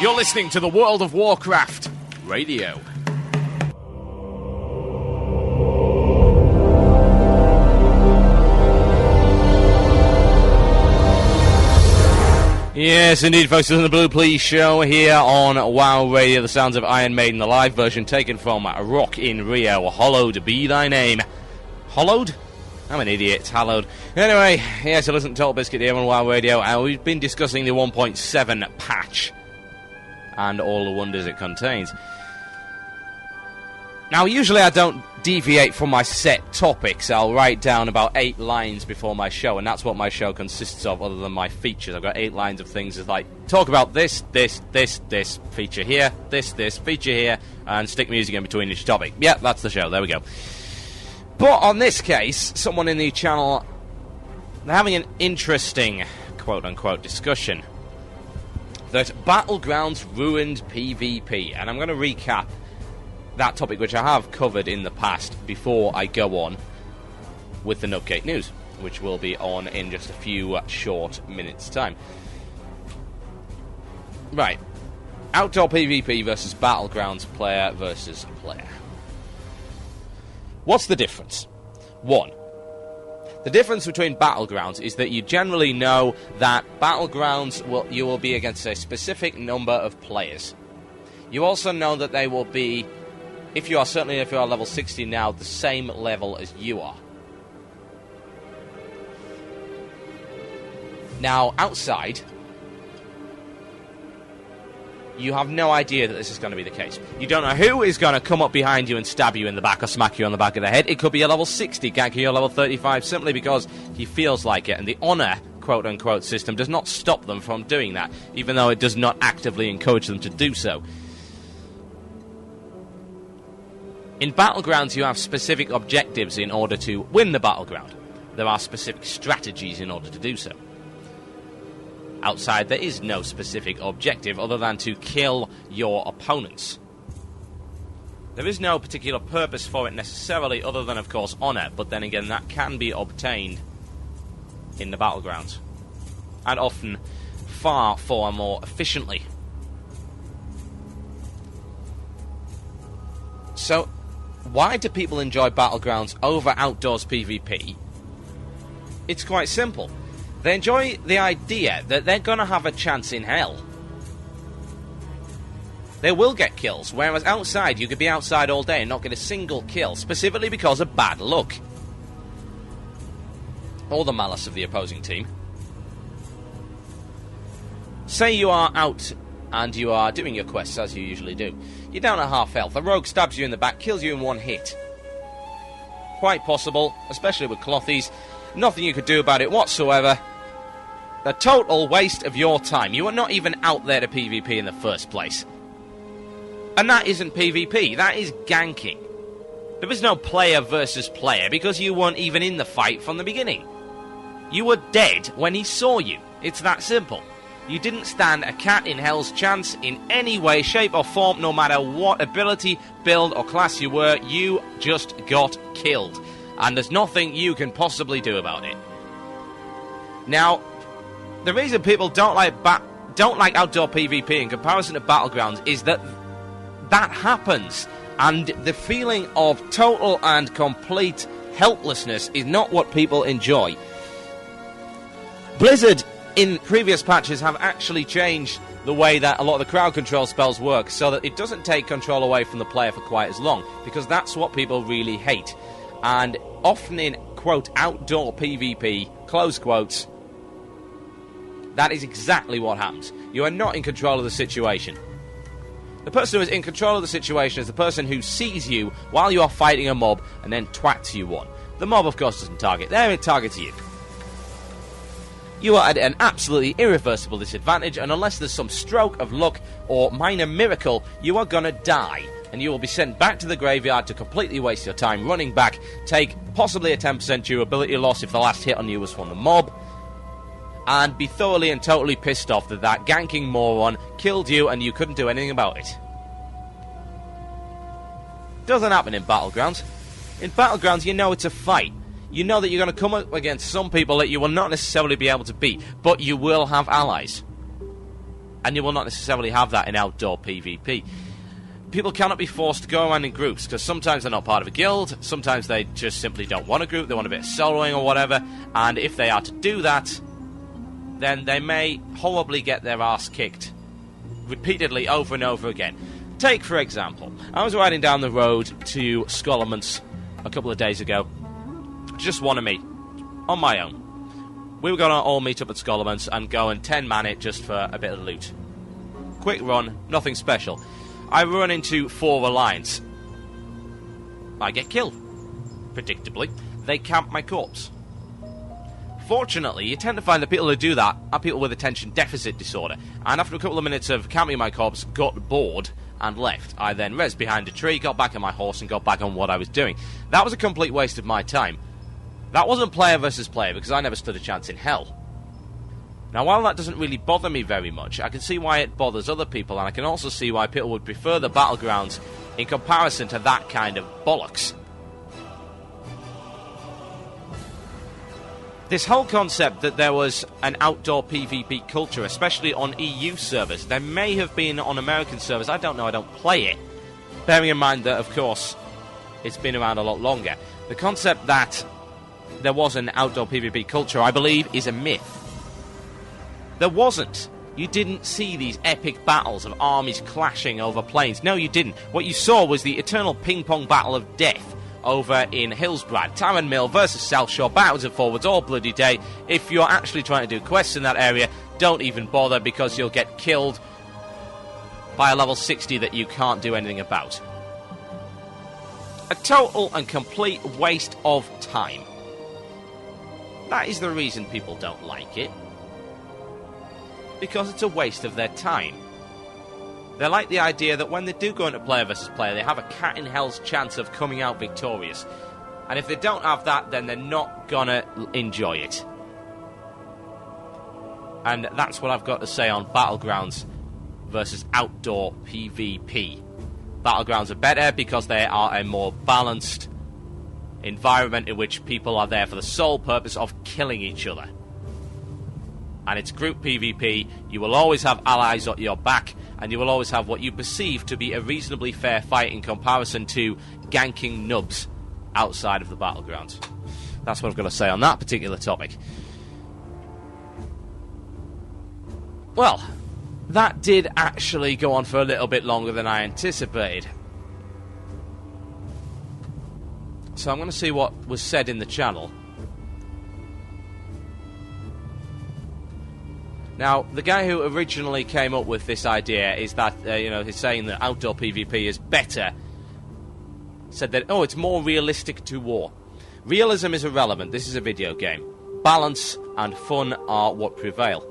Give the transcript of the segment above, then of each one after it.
You're listening to the World of Warcraft Radio. Yes, indeed, folks, this is the Blue Please show here on WoW Radio, the sounds of Iron Maiden, the live version taken from Rock in Rio. Hallowed be thy name. Hollowed? I'm an idiot. It's hallowed. Anyway, yes, I listen to Total Biscuit here on WoW Radio, and we've been discussing the 1.7 patch and all the wonders it contains. Now, usually I don't deviate from my set topics. I'll write down about 8 lines before my show, and that's what my show consists of, other than my features. I've got 8 lines of things that, like, talk about this, feature here, this, feature here, and stick music in between each topic. Yeah, that's the show. There we go. But on this case, someone in the channel, they're having an interesting, quote-unquote, discussion that Battlegrounds ruined PvP, and I'm going to recap that topic, which I have covered in the past, before I go on with the Nutcake News, which will be on in just a few short minutes' time. Right. Outdoor PvP versus Battlegrounds, player versus player. What's the difference? 1. The difference between Battlegrounds is that you generally know that Battlegrounds you will be against a specific number of players. You also know that they will be, if you are level 60 now, the same level as you are. Now, outside, you have no idea that this is going to be the case. You don't know who is going to come up behind you and stab you in the back or smack you on the back of the head. It could be a level 60 ganking or level 35 simply because he feels like it. And the honour, quote-unquote, system does not stop them from doing that, even though it does not actively encourage them to do so. In Battlegrounds, you have specific objectives in order to win the battleground. There are specific strategies in order to do so. Outside, there is no specific objective other than to kill your opponents. There is no particular purpose for it necessarily, other than, of course, honour, but then again, that can be obtained in the Battlegrounds. And often far more efficiently. So, why do people enjoy Battlegrounds over outdoors PvP? It's quite simple. They enjoy the idea that they're going to have a chance in hell. They will get kills, whereas outside you could be outside all day and not get a single kill, specifically because of bad luck. Or the malice of the opposing team. Say you are out and you are doing your quests, as you usually do. You're down at half health, a rogue stabs you in the back, kills you in one hit. Quite possible, especially with clothies. Nothing you could do about it whatsoever. A total waste of your time. You are not even out there to PvP in the first place. And that isn't PvP, that is ganking. There is no player versus player because you weren't even in the fight from the beginning. You were dead when he saw you. It's that simple. You didn't stand a cat in hell's chance in any way, shape or form, no matter what ability, build or class you were. You just got killed. And there's nothing you can possibly do about it. Now, the reason people don't like outdoor PvP in comparison to Battlegrounds is that happens, and the feeling of total and complete helplessness is not what people enjoy. Blizzard, in previous patches, have actually changed the way that a lot of the crowd control spells work, so that it doesn't take control away from the player for quite as long, because that's what people really hate. And often in, quote, outdoor PvP, close quotes, that is exactly what happens. You are not in control of the situation. The person who is in control of the situation is the person who sees you while you are fighting a mob and then twats you one. The mob, of course, doesn't target them, it targets you. You are at an absolutely irreversible disadvantage, and unless there's some stroke of luck or minor miracle, you are gonna die. And you will be sent back to the graveyard to completely waste your time running back, take possibly a 10% durability loss if the last hit on you was from the mob, and be thoroughly and totally pissed off that that ganking moron killed you and you couldn't do anything about it. Doesn't happen in Battlegrounds. In Battlegrounds, you know it's a fight. You know that you're going to come up against some people that you will not necessarily be able to beat, but you will have allies. And you will not necessarily have that in outdoor PvP. People cannot be forced to go around in groups, because sometimes they're not part of a guild, sometimes they just simply don't want a group, they want a bit of soloing or whatever, and if they are to do that, then they may horribly get their arse kicked repeatedly over and over again. Take, for example, I was riding down the road to Scollaments a couple of days ago, just one of me, on my own. We were going to all meet up at Scollaments and go and 10-man it just for a bit of loot. Quick run, nothing special. I run into 4 Alliance. I get killed. Predictably, they camp my corpse. Fortunately, you tend to find that people who do that are people with attention deficit disorder, and after a couple of minutes of camping my corpse, got bored and left. I then rezzed behind a tree, got back on my horse, and got back on what I was doing. That was a complete waste of my time. That wasn't player versus player, because I never stood a chance in hell. Now, while that doesn't really bother me very much, I can see why it bothers other people, and I can also see why people would prefer the Battlegrounds in comparison to that kind of bollocks. This whole concept that there was an outdoor PvP culture, especially on EU servers, there may have been on American servers, I don't know, I don't play it. Bearing in mind that, of course, it's been around a lot longer. The concept that there was an outdoor PvP culture, I believe, is a myth. There wasn't. You didn't see these epic battles of armies clashing over plains. No, you didn't. What you saw was the eternal ping-pong battle of death over in Hillsbrad. Taran Mill versus South Shore, backwards and forwards all bloody day. If you're actually trying to do quests in that area, don't even bother, because you'll get killed by a level 60 that you can't do anything about. A total and complete waste of time. That is the reason people don't like it. Because it's a waste of their time. They like the idea that when they do go into player versus player, they have a cat in hell's chance of coming out victorious. And if they don't have that, then they're not gonna enjoy it. And that's what I've got to say on Battlegrounds versus outdoor PvP. Battlegrounds are better because they are a more balanced environment in which people are there for the sole purpose of killing each other. And it's group PvP, you will always have allies at your back, and you will always have what you perceive to be a reasonably fair fight in comparison to ganking nubs outside of the Battlegrounds. That's what I've got to say on that particular topic. Well, that did actually go on for a little bit longer than I anticipated. So I'm going to see what was said in the channel. Now, the guy who originally came up with this idea is that, he's saying that outdoor PvP is better. Said that, it's more realistic to war. Realism is irrelevant. This is a video game. Balance and fun are what prevail.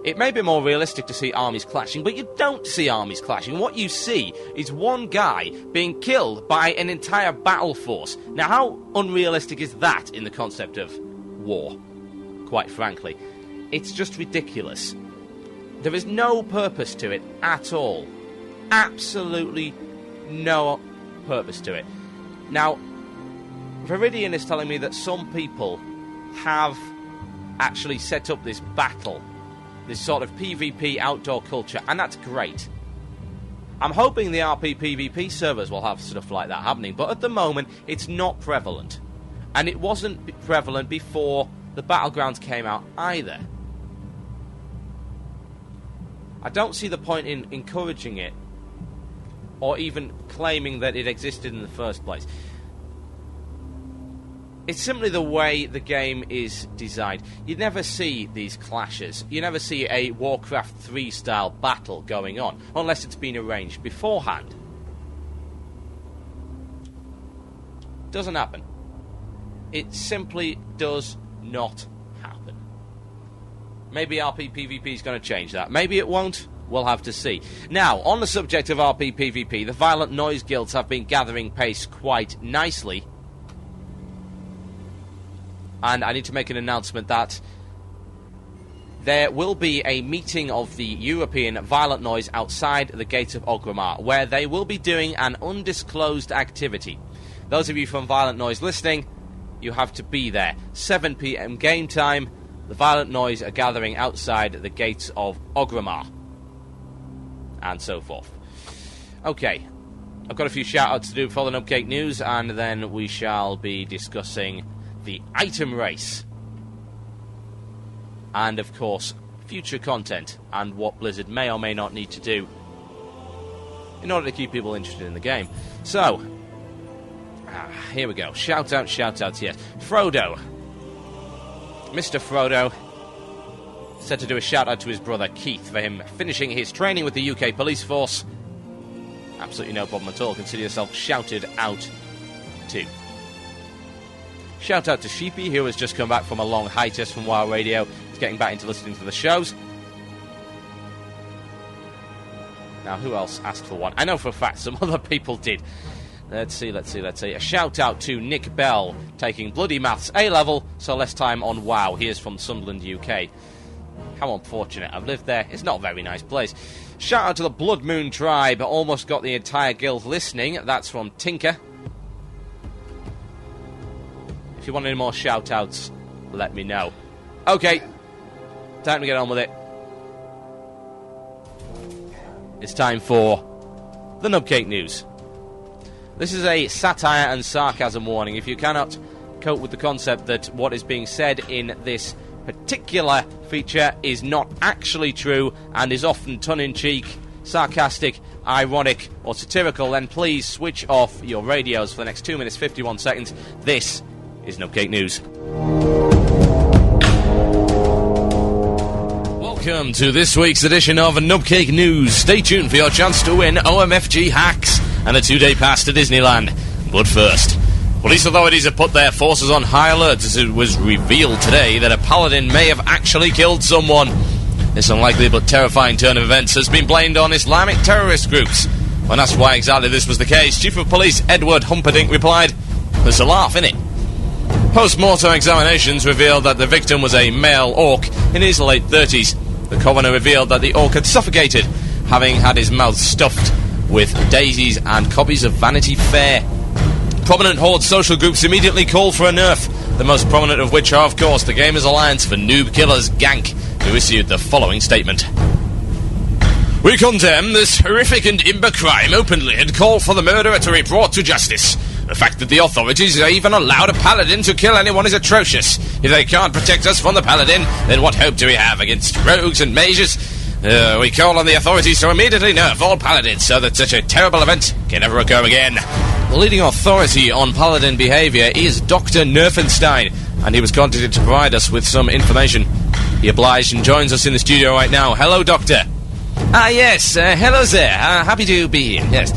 It may be more realistic to see armies clashing, but you don't see armies clashing. What you see is one guy being killed by an entire battle force. Now, how unrealistic is that in the concept of war, quite frankly? It's just ridiculous. There is no purpose to it at all. Absolutely no purpose to it. Now, Viridian is telling me that some people have actually set up this battle, this sort of PvP outdoor culture, and that's great. I'm hoping the RP PvP servers will have stuff like that happening, but at the moment, it's not prevalent. And it wasn't prevalent before the Battlegrounds came out either. I don't see the point in encouraging it, or even claiming that it existed in the first place. It's simply the way the game is designed. You never see these clashes. You never see a Warcraft 3 style battle going on, unless it's been arranged beforehand. Doesn't happen. It simply does not happen. Maybe RP PvP is going to change that. Maybe it won't. We'll have to see. Now, on the subject of RP PvP, the Violent Noise Guilds have been gathering pace quite nicely. And I need to make an announcement that there will be a meeting of the European Violent Noise outside the gates of Orgrimmar, where they will be doing an undisclosed activity. Those of you from Violent Noise listening, you have to be there. 7 PM game time. The Violent Noise are gathering outside the gates of Orgrimmar. and so forth. Okay, I've got a few shout-outs to do before the Nubcake News, and then we shall be discussing the item race. And, of course, future content, and what Blizzard may or may not need to do in order to keep people interested in the game. So, here we go. Shout-outs, yes. Frodo. Mr. Frodo said to do a shout-out to his brother Keith for him finishing his training with the UK Police Force. Absolutely no problem at all. Consider yourself shouted out to. Shout-out to Sheepy, who has just come back from a long hiatus from WoW Radio. He's getting back into listening to the shows. Now, who else asked for one? I know for a fact some other people did. Let's see. A shout-out to Nick Bell, taking bloody maths A-level, so less time on WoW. He is from Sunderland, UK. How unfortunate. I've lived there. It's not a very nice place. Shout-out to the Blood Moon Tribe. Almost got the entire guild listening. That's from Tinker. If you want any more shout-outs, let me know. Okay, time to get on with it. It's time for the Nubcake News. This is a satire and sarcasm warning. If you cannot cope with the concept that what is being said in this particular feature is not actually true and is often tongue-in-cheek, sarcastic, ironic or satirical, then please switch off your radios for the next 2 minutes 51 seconds. This is Nubcake News. Welcome to this week's edition of Nubcake News. Stay tuned for your chance to win OMFG hacks and a 2-day pass to Disneyland. But first, police authorities have put their forces on high alert as it was revealed today that a paladin may have actually killed someone. This unlikely but terrifying turn of events has been blamed on Islamic terrorist groups. When asked why exactly this was the case, Chief of Police Edward Humperdinck replied, "There's a laugh, innit?" Post-mortem examinations revealed that the victim was a male orc in his late 30s. The coroner revealed that the orc had suffocated, having had his mouth stuffed with daisies and copies of Vanity Fair. Prominent Horde social groups immediately called for a nerf, the most prominent of which are, of course, the Gamers Alliance for Noob Killers, Gank, who issued the following statement. "We condemn this horrific and imber crime openly and call for the murderer to be brought to justice. The fact that the authorities even allowed a paladin to kill anyone is atrocious. If they can't protect us from the paladin, then what hope do we have against rogues and mages? We call on the authorities to immediately nerf all paladins so that such a terrible event can never occur again." The leading authority on paladin behaviour is Dr. Nerfenstein, and he was contacted to provide us with some information. He obliged and joins us in the studio right now. Hello, Doctor. Yes, hello there. Happy to be here, yes.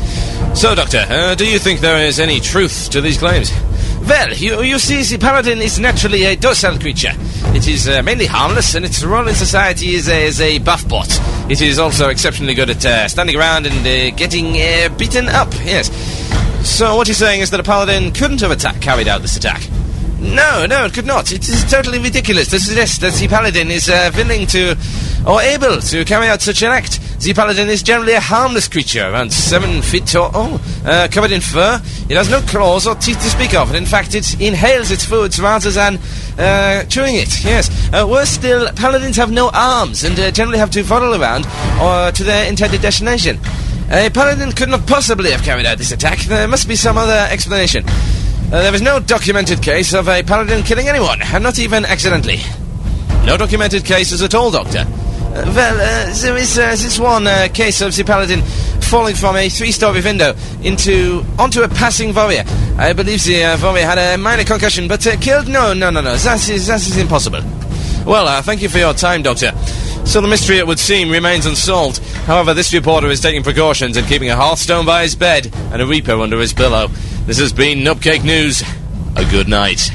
So, Doctor, do you think there is any truth to these claims? Well, you see, the paladin is naturally a docile creature. It is mainly harmless, and its role in society is as a buff bot. It is also exceptionally good at standing around and getting beaten up, yes. So what you're saying is that a paladin couldn't have carried out this attack? No, it could not. It is totally ridiculous to suggest that the paladin is willing to, or able to, carry out such an act. The paladin is generally a harmless creature, around 7 feet tall, covered in fur. It has no claws or teeth to speak of, and in fact it inhales its foods rather than chewing it, yes. Worse still, paladins have no arms, and generally have to waddle around or to their intended destination. A paladin could not possibly have carried out this attack. There must be some other explanation. There is no documented case of a paladin killing anyone, not even accidentally. No documented cases at all, Doctor. There is this one case of the paladin falling from a 3-story window onto a passing warrior. I believe the warrior had a minor concussion, but killed? No. That is impossible. Well, thank you for your time, Doctor. So the mystery, it would seem, remains unsolved. However, this reporter is taking precautions and keeping a Hearthstone by his bed and a Reaper under his pillow. This has been Nubcake News. A good night.